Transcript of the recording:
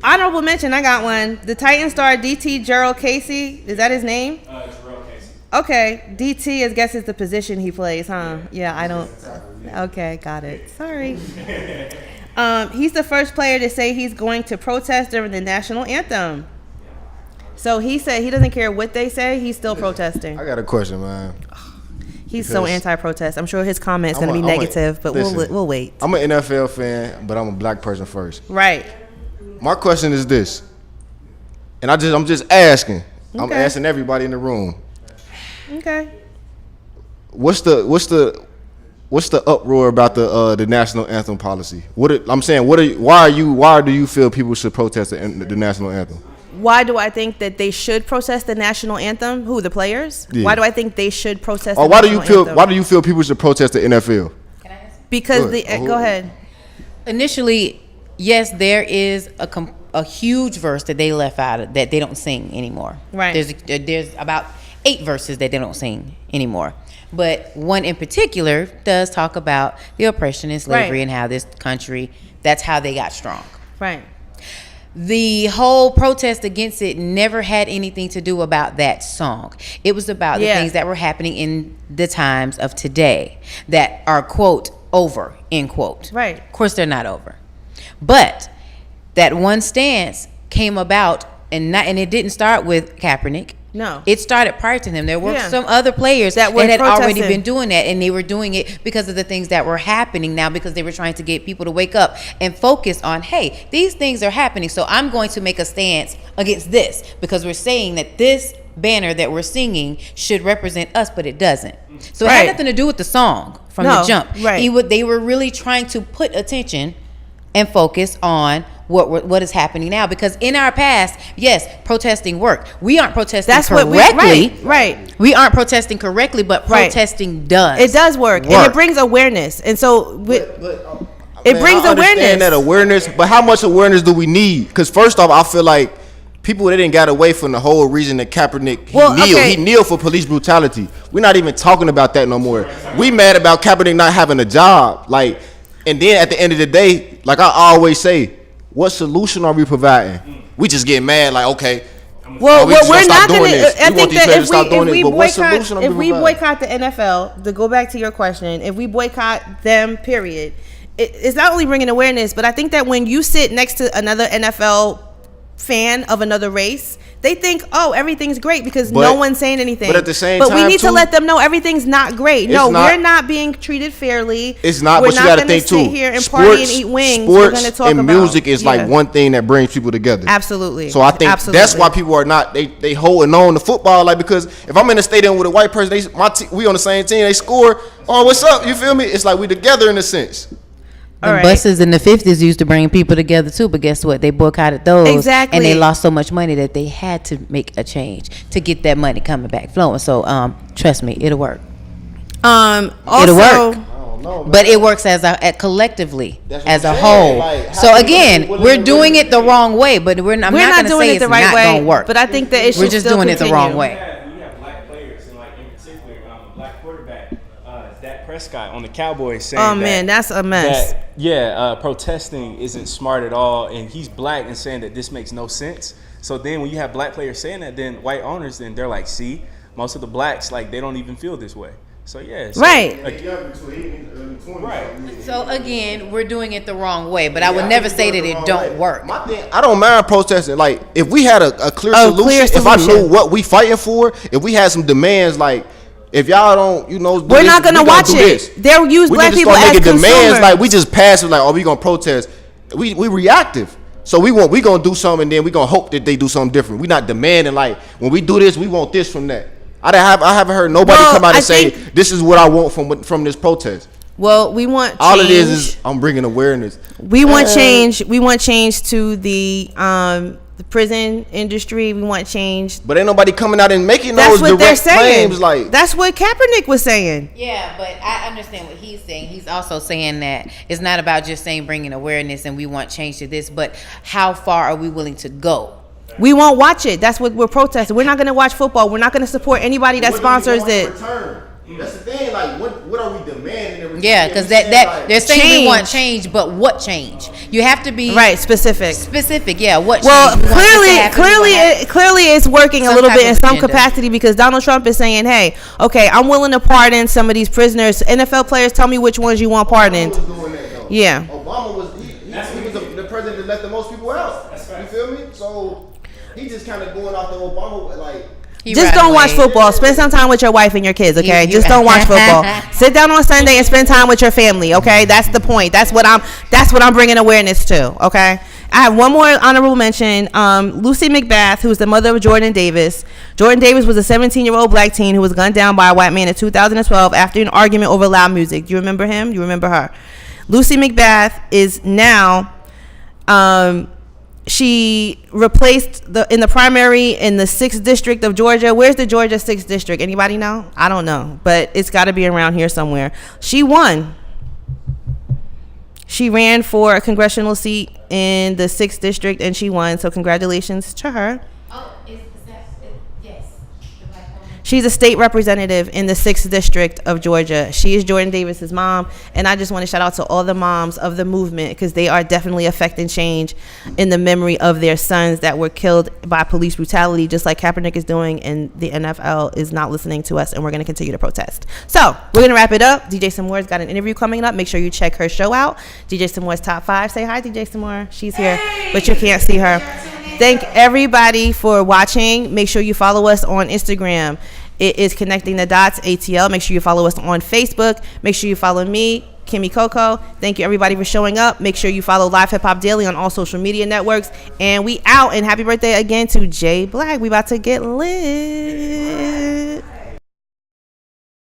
Honorable mention, I got one. The Titan star DT Jurrell Casey. Is that his name? Jurrell Casey. Okay. DT, I guess, is the position he plays, huh? Yeah, I don't. Okay, got it. Sorry. He's the first player to say he's going to protest during the national anthem. So he said he doesn't care what they say. He's still protesting. I got a question, man. He's so anti-protest. I'm sure his comment's going to be negative, but we'll wait. I'm an NFL fan, but I'm a black person first. Right. My question is this, and I'm just asking. Okay. I'm asking everybody in the room. Okay. What's the uproar about the national anthem policy? Why do you feel people should protest the national anthem? Why do I think that they should protest the national anthem? Who, the players? Yeah. Why do I think they should protest the national anthem? Why do you feel people should protest the NFL? Can I answer? Because go ahead. Initially, yes, there is a huge verse that they left out that they don't sing anymore. Right. There's about 8 verses that they don't sing anymore. But one in particular does talk about the oppression and slavery and how this country, that's how they got strong. Right. The whole protest against it never had anything to do about that song. It was about the things that were happening in the times of today that are, quote, over, end quote. Right. Of course, they're not over. But that one stance came about, and it didn't start with Kaepernick. No. It started prior to him. There were some other players that had already been doing that, and they were doing it because of the things that were happening now, because they were trying to get people to wake up and focus on, hey, these things are happening, so I'm going to make a stance against this, because we're saying that this banner that we're singing should represent us, but it doesn't. So it had nothing to do with the song from the jump. Right. They were really trying to put attention and focus on what is happening now, because in our past, yes, protesting worked. We aren't protesting correctly. Right. We aren't protesting correctly, but protesting does. It does work, and it brings awareness. And so it brings I awareness. Understand that awareness, but how much awareness do we need? Because first off, I feel like people that didn't got away from the whole reason that Kaepernick he kneeled for police brutality. We're not even talking about that no more. We mad about Kaepernick not having a job, and then at the end of the day, like I always say, what solution are we providing? We just get mad, okay. Well, we're not going to. I think that if we boycott the NFL, to go back to your question, if we boycott them, period, it's not only bringing awareness, but I think that when you sit next to another NFL fan of another race, they think, oh, everything's great because no one's saying anything. But at the same time, we need to let them know everything's not great. No, we're not being treated fairly. It's not. We're but you got to think too. Sit here and party and eat wings. Sports and music is like one thing that brings people together. Absolutely. So I think that's why people are not. They holding on to football, because if I'm in a stadium with a white person, we on the same team. They score. Oh, what's up? You feel me? It's like we together in a sense. The buses in the 50s used to bring people together too, but guess what? They boycotted those. Exactly. And they lost so much money that they had to make a change to get that money coming back flowing. So trust me, it'll work. Also, it'll work. But it works as collectively, as a whole. So again, we're doing it the wrong way, but I'm not going to say it's not going to work. But I think that we're just doing it the wrong way. Prescott on the Cowboys saying, "Oh man, that's a mess." Protesting isn't smart at all, and he's black and saying that this makes no sense. So then, when you have black players saying that, then white owners, then they're like, "See, most of the blacks they don't even feel this way." So right. So again, we're doing it the wrong way, but I would never say that it don't work. My thing, I don't mind protesting. If we had a clear solution, if I knew what we fighting for, if we had some demands, if y'all don't, we're not gonna watch it. They'll use black people as consumers. Demands we just passive. We gonna protest. We reactive. So we gonna do something, and then we gonna hope that they do something different. We not demanding when we do this, we want this from that. I haven't heard nobody come out and say this is what I want from this protest. Well, we want change. All it is I'm bringing awareness. We want change. We want change to the prison industry. We want change. But ain't nobody coming out and making those direct claims. That's what Kaepernick was saying. Yeah, but I understand what he's saying. He's also saying that it's not about just saying bringing awareness and we want change to this, but how far are we willing to go? We won't watch it. That's what we're protesting. We're not going to watch football. We're not going to support anybody that sponsors it. That's the thing. What are we demanding in return? Yeah, because that they're saying change. We want change, but what change? You have to be right, specific. Yeah, what? Well, clearly, it's working a little bit in some capacity because Donald Trump is saying, "Hey, okay, I'm willing to pardon some of these prisoners. NFL players, tell me which ones you want pardoned." Yeah. Obama was the president that let the most people out. You feel me? So he just kind of going off the Obama like. Just don't watch football. Spend some time with your wife and your kids, okay? Just don't watch football. Sit down on Sunday and spend time with your family, okay? That's the point. That's what I'm bringing awareness to, okay? I have one more honorable mention. Lucy McBath, who's the mother of Jordan Davis. Jordan Davis was a 17-year-old black teen who was gunned down by a white man in 2012 after an argument over loud music. Do you remember him? You remember her? Lucy McBath is now... she replaced in the primary in the 6th district of Georgia. Where's the Georgia 6th district? Anybody know? I don't know, but it's got to be around here somewhere. She won. She ran for a congressional seat in the 6th district and she won. So congratulations to her. Oh, yes. She's a state representative in the 6th district of Georgia. She is Jordan Davis's mom. And I just want to shout out to all the moms of the movement because they are definitely affecting change in the memory of their sons that were killed by police brutality, just like Kaepernick is doing. And the NFL is not listening to us, and we're going to continue to protest. So we're going to wrap it up. DJ Samore's got an interview coming up. Make sure you check her show out. DJ Samore's Top 5. Say hi, DJ Samore. She's here, but you can't see her. Thank everybody for watching. Make sure you follow us on Instagram. It is Connecting the Dots ATL. Make sure you follow us on Facebook. Make sure you follow me, Kymmy Cocoa. Thank you everybody for showing up. Make sure you follow Live Hip Hop Daily on all social media networks. And we out. And happy birthday again to Jay Black. We about to get lit.